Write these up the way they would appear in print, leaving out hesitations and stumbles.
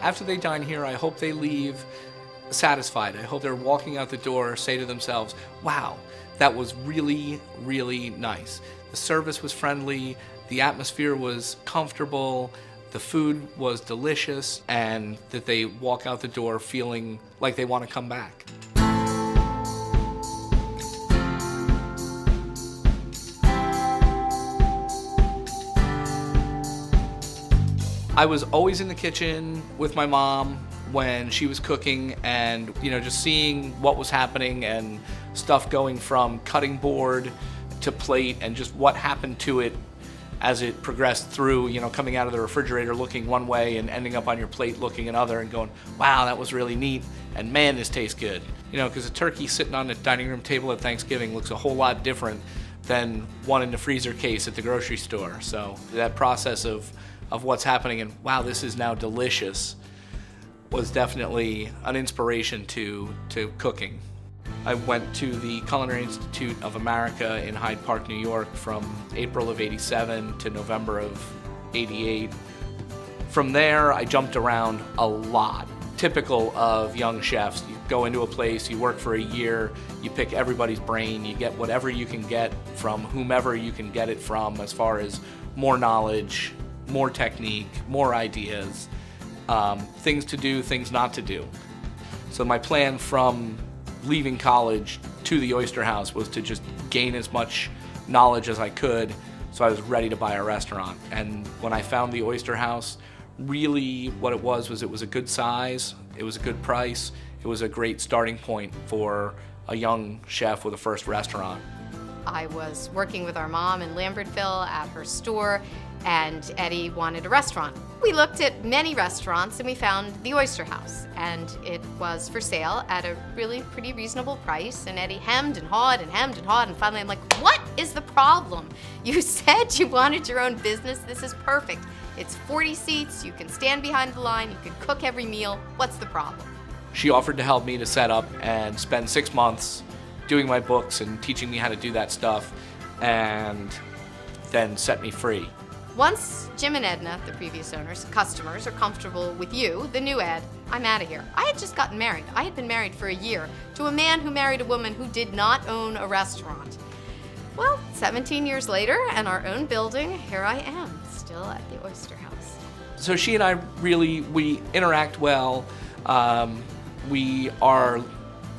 After they dine here, I hope they leave satisfied. I hope they're walking out the door, say to themselves, wow, that was really, really nice. The service was friendly, the atmosphere was comfortable, the food was delicious, and that they walk out the door feeling like they want to come back. I was always in the kitchen with my mom when she was cooking, and just seeing what was happening and stuff going from cutting board to plate and just what happened to it as it progressed through, coming out of the refrigerator looking one way and ending up on your plate looking another and going, wow, that was really neat, and man, this tastes good. Because a turkey sitting on the dining room table at Thanksgiving looks a whole lot different than one in the freezer case at the grocery store. So that process of what's happening and wow, this is now delicious was definitely an inspiration to cooking. I went to the Culinary Institute of America in Hyde Park, New York from April of '87 to November of '88. From there, I jumped around a lot. Typical of young chefs, you go into a place, you work for a year, you pick everybody's brain, you get whatever you can get from whomever you can get it from as far as more knowledge, more technique, more ideas, things to do, things not to do. So my plan from leaving college to the Oyster House was to just gain as much knowledge as I could so I was ready to buy a restaurant. And when I found the Oyster House, really what it was a good size, it was a good price, it was a great starting point for a young chef with a first restaurant. I was working with our mom in Lambertville at her store, and Eddie wanted a restaurant. We looked at many restaurants and we found the Oyster House, and it was for sale at a really pretty reasonable price, and Eddie hemmed and hawed, and finally I'm like, what is the problem? You said you wanted your own business, this is perfect. It's 40 seats, you can stand behind the line, you can cook every meal, what's the problem? She offered to help me to set up and spend 6 months doing my books and teaching me how to do that stuff, and then set me free. Once Jim and Edna, the previous owners, customers, are comfortable with you, the new Ed, I'm out of here. I had just gotten married. I had been married for a year to a man who married a woman who did not own a restaurant. Well, 17 years later, and our own building, here I am, still at the Oyster House. So she and I we interact well. We are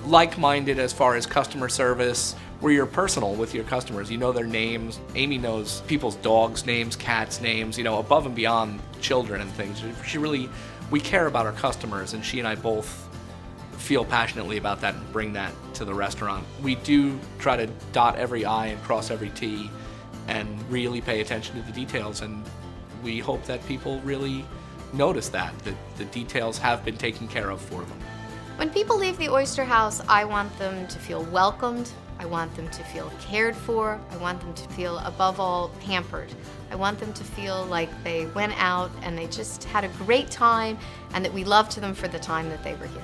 like-minded as far as customer service, where you're personal with your customers. You know their names. Amy knows people's dogs' names, cats' names, above and beyond children and things. We care about our customers, and she and I both feel passionately about that and bring that to the restaurant. We do try to dot every I and cross every T and really pay attention to the details, and we hope that people really notice that the details have been taken care of for them. When people leave the Oyster House, I want them to feel welcomed. I want them to feel cared for. I want them to feel, above all, pampered. I want them to feel like they went out and they just had a great time and that we loved them for the time that they were here.